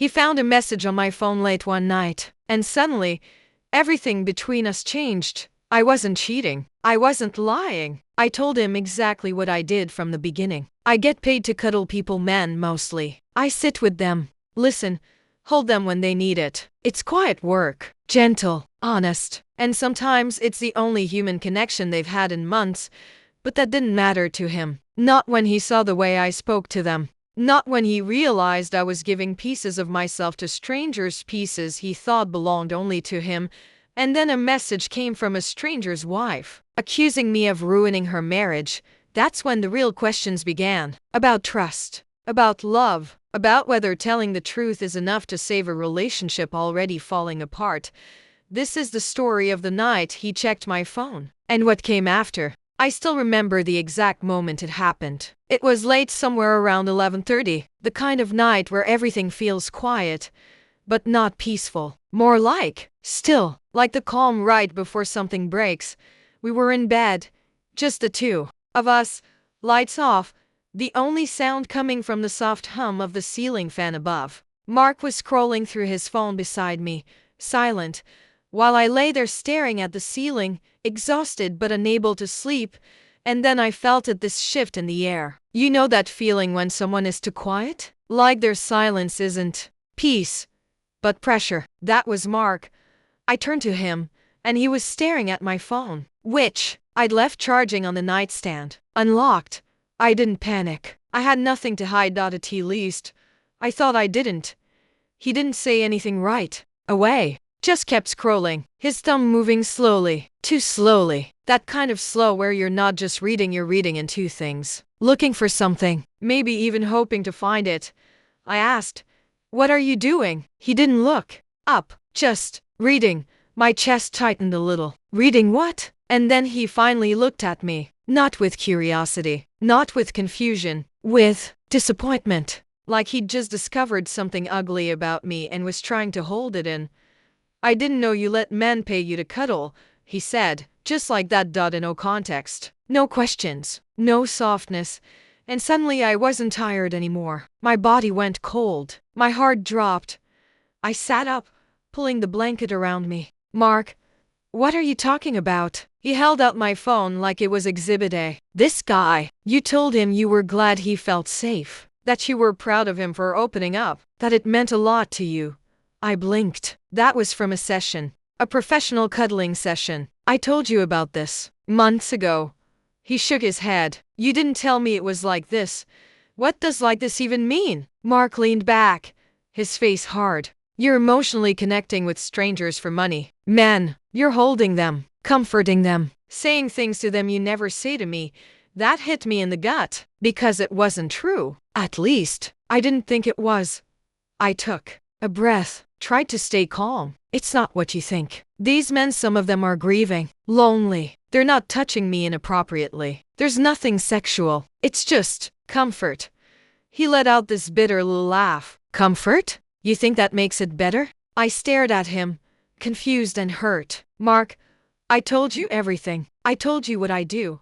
He found a message on my phone late one night, and suddenly, everything between us changed. I wasn't cheating. I wasn't lying. I told him exactly what I did from the beginning. I get paid to cuddle people, men mostly. I sit with them, listen, hold them when they need it. It's quiet work, gentle, honest, and sometimes it's the only human connection they've had in months. But that didn't matter to him. Not when he saw the way I spoke to them. Not when he realized I was giving pieces of myself to strangers, pieces he thought belonged only to him. And then a message came from a stranger's wife, accusing me of ruining her marriage. That's when the real questions began. About trust, about love, about whether telling the truth is enough to save a relationship already falling apart. This is the story of the night he checked my phone. And what came after. I still remember the exact moment it happened. It was late, somewhere around 11:30, the kind of night where everything feels quiet, but not peaceful. More still, like the calm right before something breaks. We were in bed, just the two of us, lights off, the only sound coming from the soft hum of the ceiling fan above. Mark was scrolling through his phone beside me, silent, while I lay there staring at the ceiling, exhausted but unable to sleep. And then I felt this shift in the air. You know that feeling when someone is too quiet? Like their silence isn't peace, but pressure. That was Mark. I turned to him, and he was staring at my phone, which I'd left charging on the nightstand, unlocked. I didn't panic. I had nothing to hide, at least. I thought I didn't. He didn't say anything right away. Just kept scrolling, his thumb moving slowly, too slowly. That kind of slow where you're not just reading, you're reading into things. Looking for something, maybe even hoping to find it. I asked, "What are you doing?" He didn't look up, just reading. My chest tightened a little. Reading what? And then he finally looked at me, not with curiosity, not with confusion, with disappointment. Like he'd just discovered something ugly about me and was trying to hold it in. "I didn't know you let men pay you to cuddle," he said, just like that. In no context, no questions, no softness. And suddenly I wasn't tired anymore. My body went cold. My heart dropped. I sat up, pulling the blanket around me. "Mark, what are you talking about?" He held out my phone like it was Exhibit A. "This guy, you told him you were glad he felt safe, that you were proud of him for opening up, that it meant a lot to you." I blinked. That was from a session. A professional cuddling session. "I told you about this months ago." He shook his head. "You didn't tell me it was like this. What does like this even mean?" Mark leaned back, his face hard. "You're emotionally connecting with strangers for money. Men, you're holding them, comforting them, saying things to them you never say to me." That hit me in the gut, because it wasn't true. At least, I didn't think it was. I took a breath, tried to stay calm. "It's not what you think. These men, some of them are grieving, lonely. They're not touching me inappropriately. There's nothing sexual. It's just comfort." He let out this bitter little laugh. "Comfort? You think that makes it better?" I stared at him, confused and hurt. "Mark, I told you everything. I told you what I do,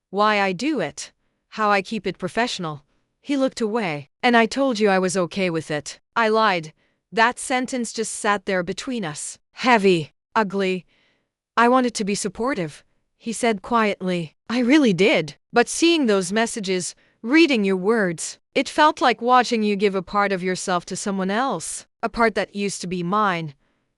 why I do it, how I keep it professional." He looked away. "And I told you I was okay with it." I lied. That sentence just sat there between us, heavy, ugly. "I wanted to be supportive," he said quietly. "I really did. But seeing those messages, reading your words, it felt like watching you give a part of yourself to someone else, a part that used to be mine.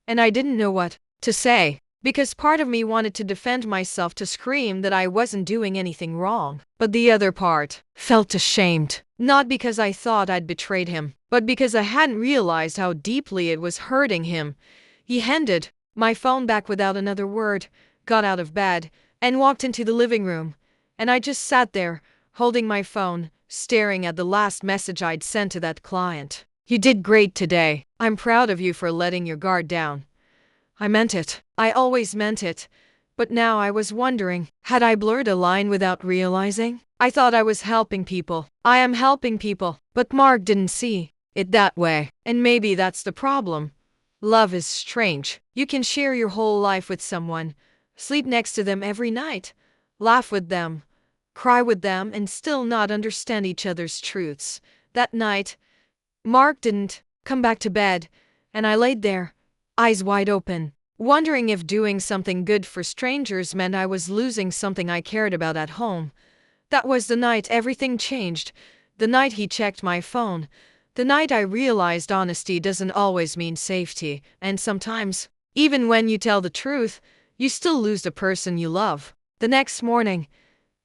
And I didn't know what to say, because part of me wanted to defend myself, to scream that I wasn't doing anything wrong. But the other part felt ashamed, not because I thought I'd betrayed him, but because I hadn't realized how deeply it was hurting him. He handed my phone back without another word, got out of bed, and walked into the living room. And I just sat there, holding my phone, staring at the last message I'd sent to that client. "You did great today. I'm proud of you for letting your guard down." I meant it. I always meant it. But now I was wondering, had I blurred a line without realizing? I thought I was helping people. I am helping people. But Mark didn't see it that way. And maybe that's the problem. Love is strange. You can share your whole life with someone, sleep next to them every night, laugh with them, cry with them, and still not understand each other's truths. That night, Mark didn't. come back to bed, and I laid there, eyes wide open, wondering if doing something good for strangers meant I was losing something I cared about at home. That was the night everything changed, the night he checked my phone, the night I realized honesty doesn't always mean safety, and sometimes, even when you tell the truth, you still lose the person you love. The next morning,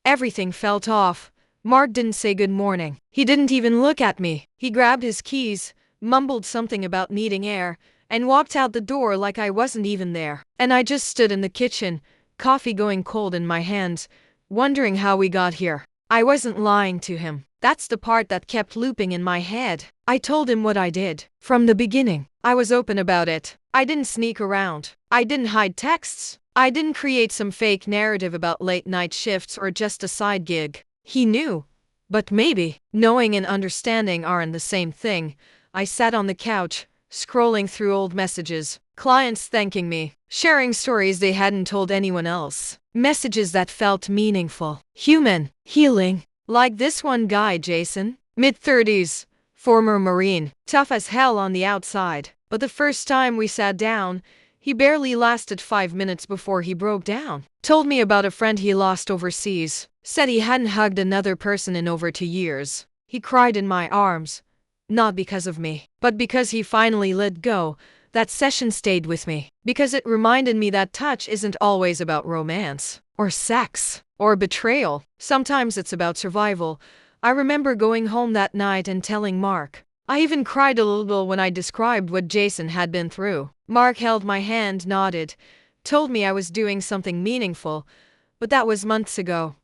everything felt off. Mark didn't say good morning. He didn't even look at me. He grabbed his keys, mumbled something about needing air, and walked out the door like I wasn't even there. And I just stood in the kitchen, coffee going cold in my hands, wondering how we got here. I wasn't lying to him. That's the part that kept looping in my head. I told him what I did. From the beginning, I was open about it. I didn't sneak around. I didn't hide texts. I didn't create some fake narrative about late night shifts or just a side gig. He knew. But maybe knowing and understanding aren't the same thing. I sat on the couch, scrolling through old messages, clients thanking me, sharing stories they hadn't told anyone else, messages that felt meaningful, human, healing. Like this one guy, Jason, mid-30s, former Marine, tough as hell on the outside. But the first time we sat down, he barely lasted 5 minutes before he broke down. Told me about a friend he lost overseas. Said he hadn't hugged another person in over 2 years. He cried in my arms. Not because of me, but because he finally let go. That session stayed with me, because it reminded me that touch isn't always about romance, or sex, or betrayal. Sometimes it's about survival. I remember going home that night and telling Mark. I even cried a little when I described what Jason had been through. Mark held my hand, nodded, told me I was doing something meaningful, but that was months ago.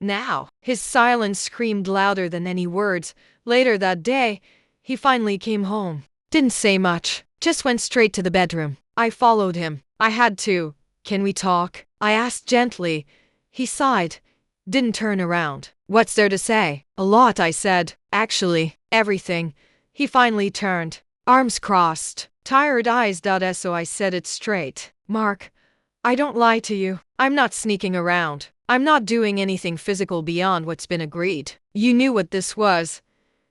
Now, his silence screamed louder than any words. Later that day, he finally came home. Didn't say much, just went straight to the bedroom. I followed him. I had to. Can we talk? I asked gently. He sighed. Didn't turn around. What's there to say? A lot, I said. Actually, everything. He finally turned. Arms crossed. Tired eyes. So I said it straight. Mark, I don't lie to you. I'm not sneaking around. I'm not doing anything physical beyond what's been agreed. You knew what this was.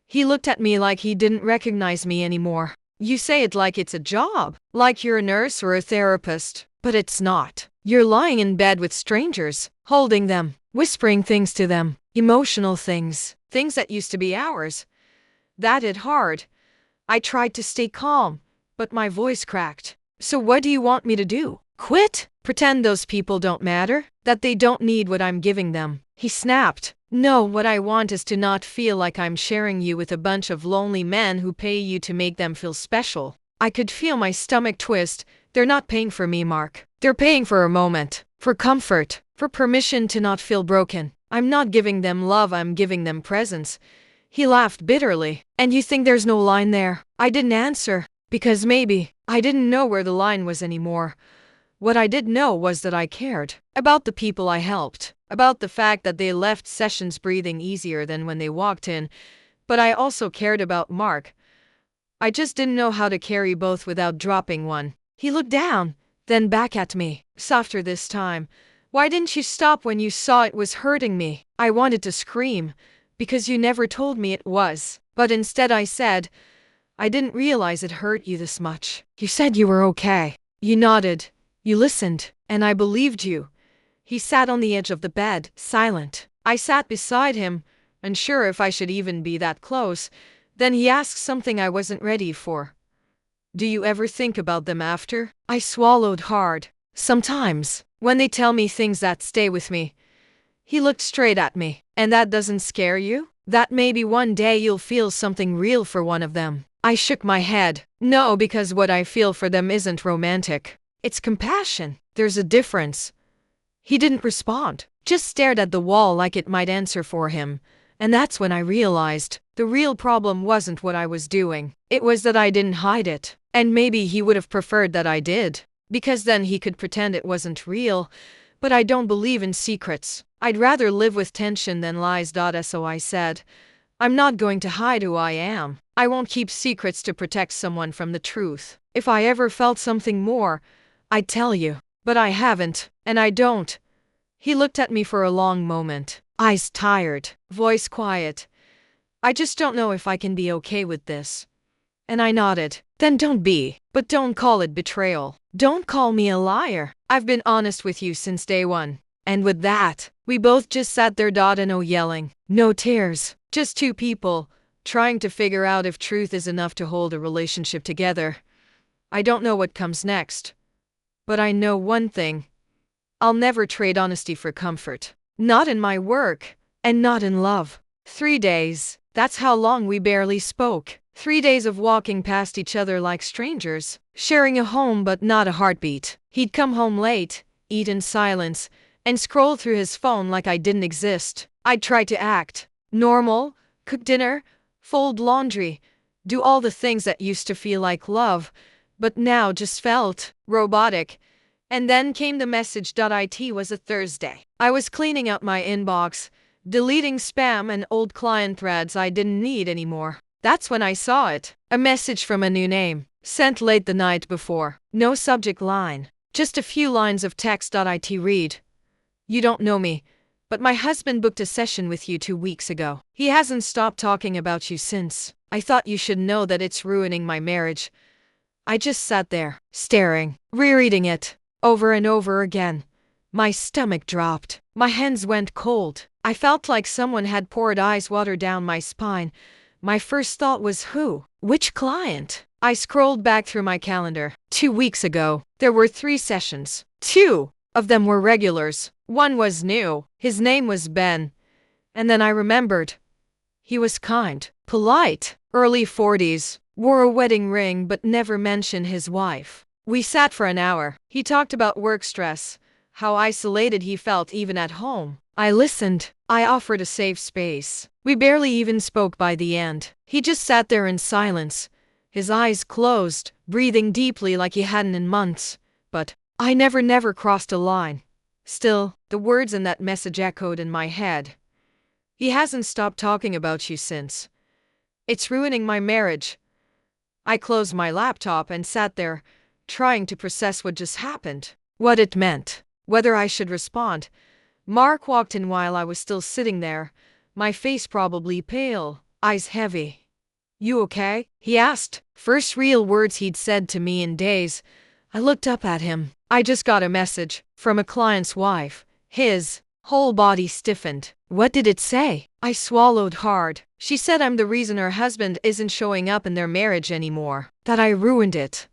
He looked at me like he didn't recognize me anymore. You say it like it's a job, like you're a nurse or a therapist, but it's not. You're lying in bed with strangers, holding them, whispering things to them, emotional things, things that used to be ours. That hit hard. I tried to stay calm, but my voice cracked. So what do you want me to do? Quit? Pretend those people don't matter? That they don't need what I'm giving them? He snapped. No, what I want is to not feel like I'm sharing you with a bunch of lonely men who pay you to make them feel special. I could feel my stomach twist. They're not paying for me, Mark. They're paying for a moment, for comfort, for permission to not feel broken. I'm not giving them love, I'm giving them presence. He laughed bitterly. And you think there's no line there? I didn't answer, because maybe I didn't know where the line was anymore. What I did know was that I cared about the people I helped, about the fact that they left sessions breathing easier than when they walked in, but I also cared about Mark. I just didn't know how to carry both without dropping one. He looked down, then back at me, softer this time. Why didn't you stop when you saw it was hurting me? I wanted to scream, because you never told me it was, but instead I said, I didn't realize it hurt you this much. You said you were okay. You nodded. You listened, and I believed you. He sat on the edge of the bed, silent. I sat beside him, unsure if I should even be that close. Then he asked something I wasn't ready for. Do you ever think about them after? I swallowed hard. Sometimes, when they tell me things that stay with me. He looked straight at me. And that doesn't scare you? That maybe one day you'll feel something real for one of them? I shook my head. No, because what I feel for them isn't romantic. It's compassion. There's a difference. He didn't respond, just stared at the wall like it might answer for him. And that's when I realized the real problem wasn't what I was doing. It was that I didn't hide it. And maybe he would have preferred that I did, because then he could pretend it wasn't real. But I don't believe in secrets. I'd rather live with tension than lies. So I said, I'm not going to hide who I am. I won't keep secrets to protect someone from the truth. If I ever felt something more, I'd tell you. But I haven't, and I don't. He looked at me for a long moment, eyes tired, voice quiet. I just don't know if I can be okay with this. And I nodded. Then don't be. But don't call it betrayal. Don't call me a liar. I've been honest with you since day one. And with that, we both just sat there, no yelling, no tears, just two people trying to figure out if truth is enough to hold a relationship together. I don't know what comes next, but I know one thing. I'll never trade honesty for comfort. Not in my work, and not in love. 3 days, that's how long we barely spoke. 3 days of walking past each other like strangers, sharing a home but not a heartbeat. He'd come home late, eat in silence, and scroll through his phone like I didn't exist. I'd try to act normal, cook dinner, fold laundry, do all the things that used to feel like love, but now just felt robotic. And then came the message. It was a Thursday. I was cleaning out my inbox, deleting spam and old client threads I didn't need anymore. That's when I saw it. A message from a new name, sent late the night before. No subject line, just a few lines of text. It read, "You don't know me, but my husband booked a session with you 2 weeks ago. He hasn't stopped talking about you since. I thought you should know that it's ruining my marriage." I just sat there, staring, rereading it, over and over again. My stomach dropped. My hands went cold. I felt like someone had poured ice water down my spine. My first thought was who? Which client? I scrolled back through my calendar. 2 weeks ago, there were 3 sessions. 2 of them were regulars. 1 was new. His name was Ben. And then I remembered. He was kind, polite, early 40s, wore a wedding ring but never mentioned his wife. We sat for an hour. He talked about work stress, how isolated he felt even at home. I listened. I offered a safe space. We barely even spoke by the end. He just sat there in silence, his eyes closed, breathing deeply like he hadn't in months. But I never crossed a line. Still, the words in that message echoed in my head. He hasn't stopped talking about you since. It's ruining my marriage. I closed my laptop and sat there, trying to process what just happened, what it meant, whether I should respond. Mark walked in while I was still sitting there, my face probably pale, eyes heavy. "You okay?" he asked. First real words he'd said to me in days. I looked up at him. "I just got a message from a client's wife." His whole body stiffened. "What did it say?" I swallowed hard. "She said I'm the reason her husband isn't showing up in their marriage anymore. That I ruined it."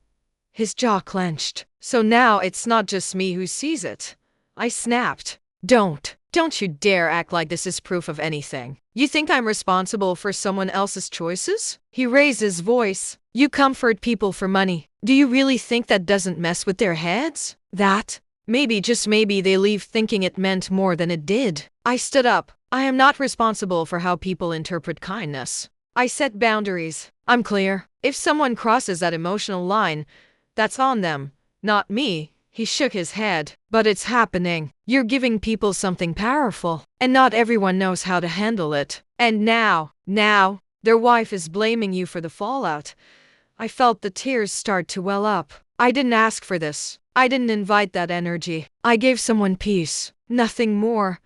His jaw clenched. "So now it's not just me who sees it." I snapped. Don't you dare act like this is proof of anything. You think I'm responsible for someone else's choices?" He raised his voice. "You comfort people for money. Do you really think that doesn't mess with their heads? That, maybe, just maybe, they leave thinking it meant more than it did." I stood up. "I am not responsible for how people interpret kindness. I set boundaries. I'm clear. If someone crosses that emotional line, that's on them, not me." He shook his head. "But it's happening. You're giving people something powerful, and not everyone knows how to handle it. And now, their wife is blaming you for the fallout." I felt the tears start to well up. I didn't ask for this. I didn't invite that energy. I gave someone peace, nothing more.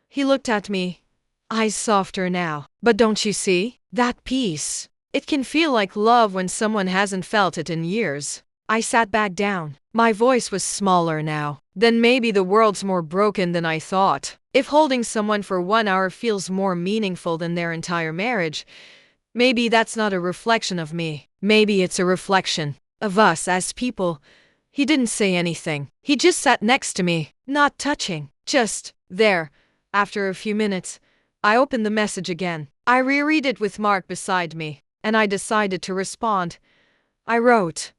He looked at me, eyes softer now. "But don't you see? That peace. It can feel like love when someone hasn't felt it in years." I sat back down. My voice was smaller now. "Then maybe the world's more broken than I thought. If holding someone for 1 hour feels more meaningful than their entire marriage, maybe that's not a reflection of me. Maybe it's a reflection of us as people." He didn't say anything. He just sat next to me, not touching, just there. After a few minutes, I opened the message again. I reread it with Mark beside me, and I decided to respond. I wrote,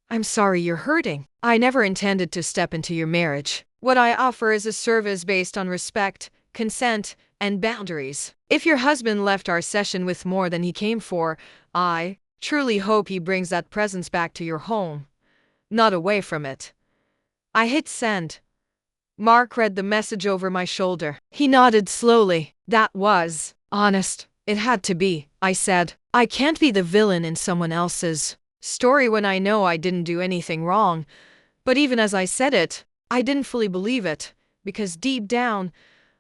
"I'm sorry you're hurting. I never intended to step into your marriage. What I offer is a service based on respect, consent, and boundaries. If your husband left our session with more than he came for, I truly hope he brings that presence back to your home, not away from it." I hit send. Mark read the message over my shoulder. He nodded slowly. "That was honest. It had to be," I said. "I can't be the villain in someone else's story when I know I didn't do anything wrong." But even as I said it, I didn't fully believe it, because deep down,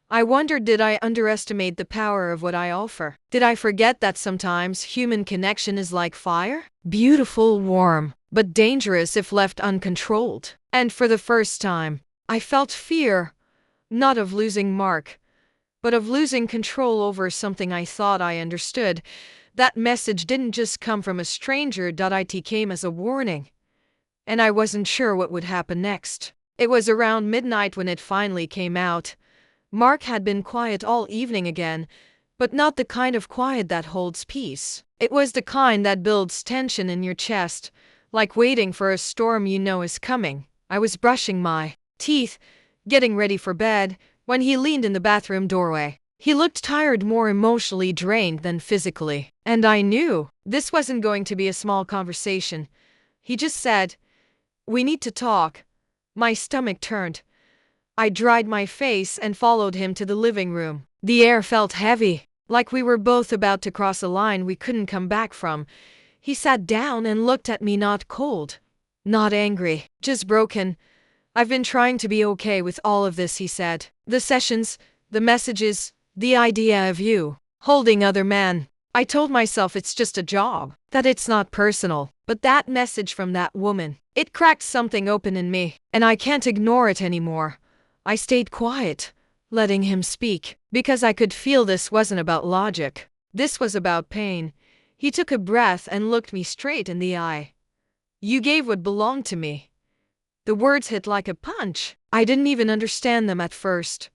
I wondered, did I underestimate the power of what I offer? Did I forget that sometimes human connection is like fire? Beautiful, warm, but dangerous if left uncontrolled. And for the first time, I felt fear, not of losing Mark, but of losing control over something I thought I understood. That message didn't just come from a stranger, it came as a warning. And I wasn't sure what would happen next. It was around midnight when it finally came out. Mark had been quiet all evening again, but not the kind of quiet that holds peace. It was the kind that builds tension in your chest, like waiting for a storm you know is coming. I was brushing my teeth, getting ready for bed, when he leaned in the bathroom doorway. He looked tired, more emotionally drained than physically. And I knew this wasn't going to be a small conversation. He just said, "We need to talk." My stomach turned. I dried my face and followed him to the living room. The air felt heavy, like we were both about to cross a line we couldn't come back from. He sat down and looked at me, not cold, not angry, just broken. "I've been trying to be okay with all of this," he said. "The sessions, the messages, the idea of you holding other men. I told myself it's just a job, that it's not personal. But that message from that woman, it cracked something open in me, and I can't ignore it anymore." I stayed quiet, letting him speak, because I could feel this wasn't about logic. This was about pain. He took a breath and looked me straight in the eye. "You gave what belonged to me." The words hit like a punch. I didn't even understand them at first.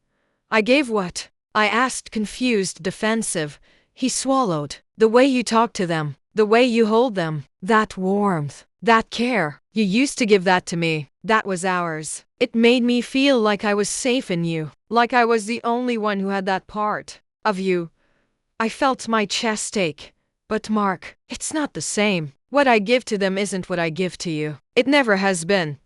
"I gave what?" I asked, confused, defensive. He swallowed. "The way you talk to them, the way you hold them, that warmth, that care. You used to give that to me. That was ours. It made me feel like I was safe in you, like I was the only one who had that part of you." I felt my chest ache. "But Mark, it's not the same. What I give to them isn't what I give to you. It never has been."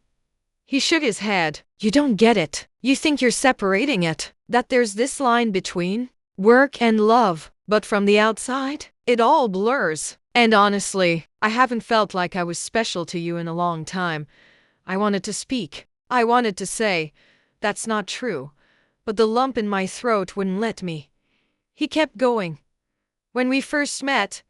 He shook his head. "You don't get it. You think you're separating it, that there's this line between work and love. But from the outside, it all blurs. And honestly, I haven't felt like I was special to you in a long time." I wanted to speak. I wanted to say, "That's not true." But the lump in my throat wouldn't let me. He kept going. "When we first met,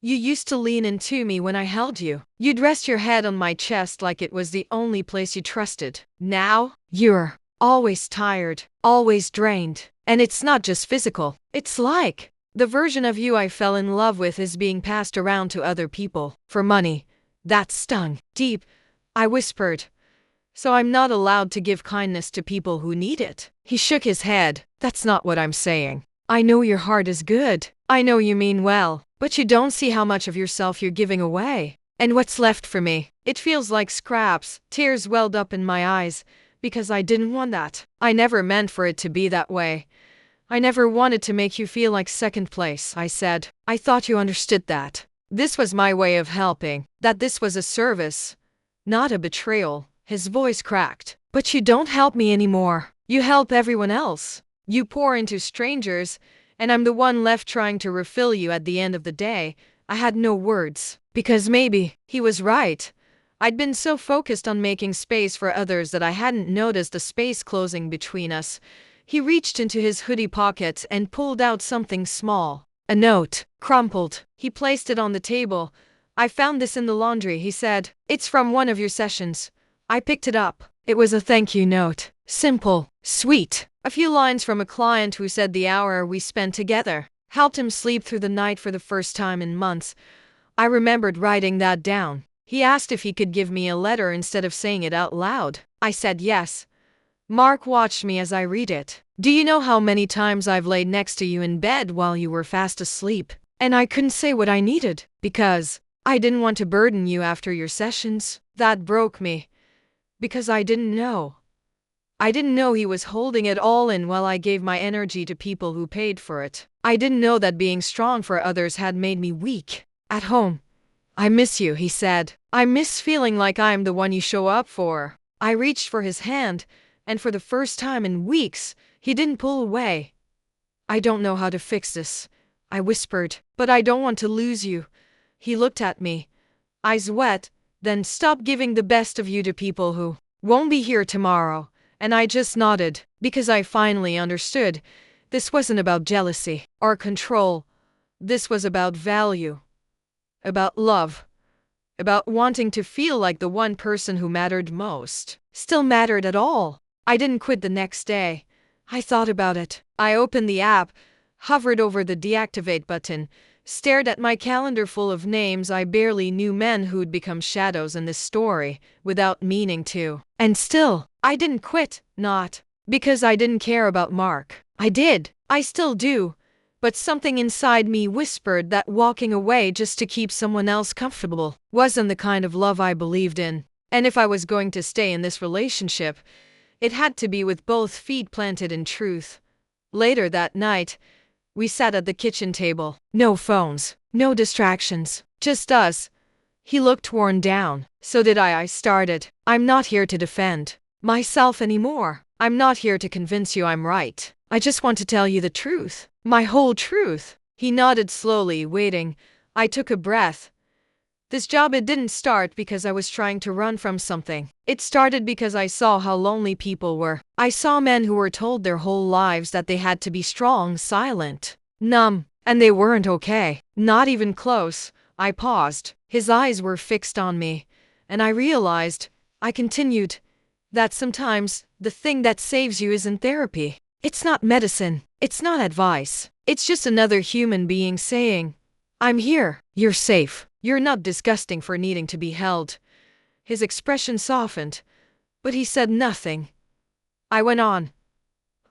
you used to lean into me when I held you. You'd rest your head on my chest like it was the only place you trusted. Now, you're always tired, always drained. And it's not just physical. It's like the version of you I fell in love with is being passed around to other people for money." That stung deep. I whispered, "So I'm not allowed to give kindness to people who need it?" He shook his head. "That's not what I'm saying. I know your heart is good. I know you mean well. But you don't see how much of yourself you're giving away. And what's left for me? It feels like scraps." Tears welled up in my eyes, because I didn't want that. I never meant for it to be that way. "I never wanted to make you feel like second place," I said. "I thought you understood that. This was my way of helping, that this was a service, not a betrayal." His voice cracked. "But you don't help me anymore. You help everyone else. You pour into strangers, and I'm the one left trying to refill you at the end of the day." I had no words, because maybe he was right. I'd been so focused on making space for others that I hadn't noticed the space closing between us. He reached into his hoodie pocket and pulled out something small. A note, crumpled. He placed it on the table. "I found this in the laundry," he said. "It's from one of your sessions." I picked it up. It was a thank you note. Simple, sweet. A few lines from a client who said the hour we spent together helped him sleep through the night for the first time in months. I remembered writing that down. He asked if he could give me a letter instead of saying it out loud. I said yes. Mark watched me as I read it. "Do you know how many times I've laid next to you in bed while you were fast asleep? And I couldn't say what I needed, because I didn't want to burden you after your sessions." That broke me. Because I didn't know. I didn't know he was holding it all in while I gave my energy to people who paid for it. I didn't know that being strong for others had made me weak. "At home, I miss you," he said. "I miss feeling like I'm the one you show up for." I reached for his hand, and for the first time in weeks, he didn't pull away. "I don't know how to fix this," I whispered, "but I don't want to lose you." He looked at me, eyes wet. "Then stop giving the best of you to people who won't be here tomorrow." And I just nodded, because I finally understood. This wasn't about jealousy or control. This was about value, about love, about wanting to feel like the one person who mattered most still mattered at all. I didn't quit the next day. I thought about it. I opened the app, hovered over the deactivate button, stared at my calendar full of names I barely knew, men who'd become shadows in this story without meaning to. And still, I didn't quit, not because I didn't care about Mark. I did. I still do. But something inside me whispered that walking away just to keep someone else comfortable wasn't the kind of love I believed in. And if I was going to stay in this relationship, it had to be with both feet planted in truth. Later that night, we sat at the kitchen table. No phones, no distractions, just us. He looked worn down. So did I. I started. I'm not here to defend myself anymore. I'm not here to convince you I'm right. I just want to tell you the truth. My whole truth. He nodded slowly, waiting. I took a breath. This job, it didn't start because I was trying to run from something. It started because I saw how lonely people were. I saw men who were told their whole lives that they had to be strong, silent, numb, and they weren't okay. Not even close. I paused. His eyes were fixed on me, and I realized, I continued, that sometimes the thing that saves you isn't therapy. It's not medicine. It's not advice. It's just another human being saying, I'm here. You're safe. You're not disgusting for needing to be held. His expression softened, but he said nothing. I went on.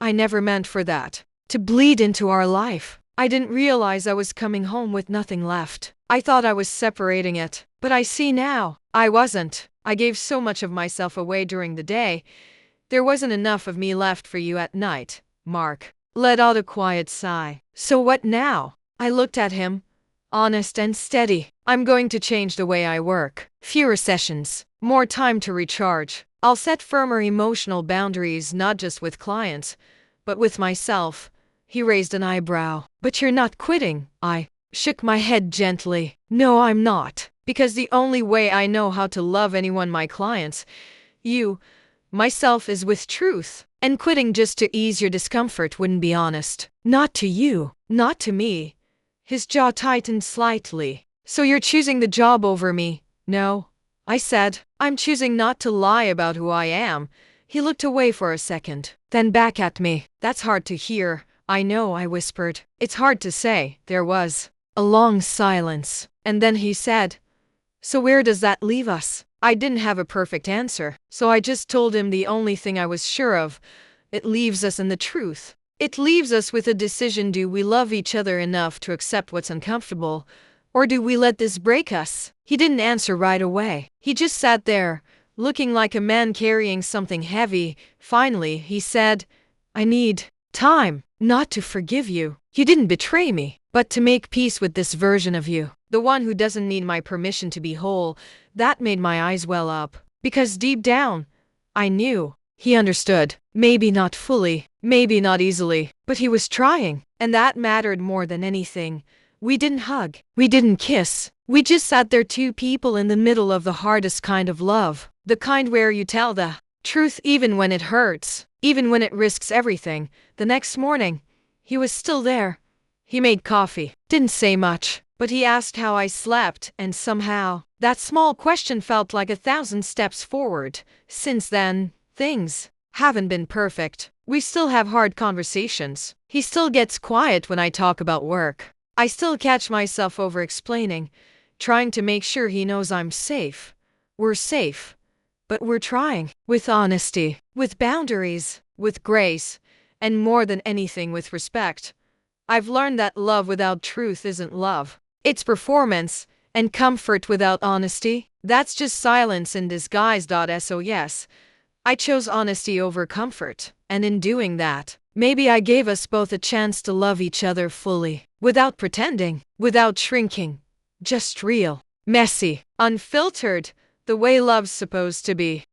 I never meant for that to bleed into our life. I didn't realize I was coming home with nothing left. I thought I was separating it, but I see now. I wasn't. I gave so much of myself away during the day. There wasn't enough of me left for you at night. Mark let out a quiet sigh. So what now? I looked at him, honest and steady. I'm going to change the way I work. Fewer sessions, more time to recharge. I'll set firmer emotional boundaries, not just with clients, but with myself. He raised an eyebrow. But you're not quitting. I shook my head gently. No, I'm not. Because the only way I know how to love anyone, my clients, you, myself, is with truth. And quitting just to ease your discomfort wouldn't be honest. Not to you, not to me. His jaw tightened slightly. So you're choosing the job over me? No, I said. I'm choosing not to lie about who I am. He looked away for a second, then back at me. That's hard to hear. I know, I whispered. It's hard to say. There was a long silence. And then he said, so where does that leave us? I didn't have a perfect answer, so I just told him the only thing I was sure of. It leaves us in the truth. It leaves us with a decision. Do we love each other enough to accept what's uncomfortable? Or do we let this break us? He didn't answer right away. He just sat there, looking like a man carrying something heavy. Finally, he said, I need time, not to forgive you. You didn't betray me, but to make peace with this version of you. The one who doesn't need my permission to be whole. That made my eyes well up. Because deep down, I knew. He understood. Maybe not fully, maybe not easily, but he was trying. And that mattered more than anything. We didn't hug. We didn't kiss. We just sat there, two people in the middle of the hardest kind of love. The kind where you tell the truth even when it hurts, even when it risks everything. The next morning, he was still there. He made coffee. Didn't say much, but he asked how I slept, and somehow, that small question felt like 1,000 steps forward. Since then, things haven't been perfect. We still have hard conversations. He still gets quiet when I talk about work. I still catch myself over-explaining, trying to make sure he knows I'm safe. We're safe. But we're trying. With honesty, with boundaries, with grace, and more than anything, with respect. I've learned that love without truth isn't love. It's performance, and comfort without honesty, that's just silence in disguise. So yes, I chose honesty over comfort, and in doing that, maybe I gave us both a chance to love each other fully, without pretending, without shrinking, just real, messy, unfiltered, the way love's supposed to be.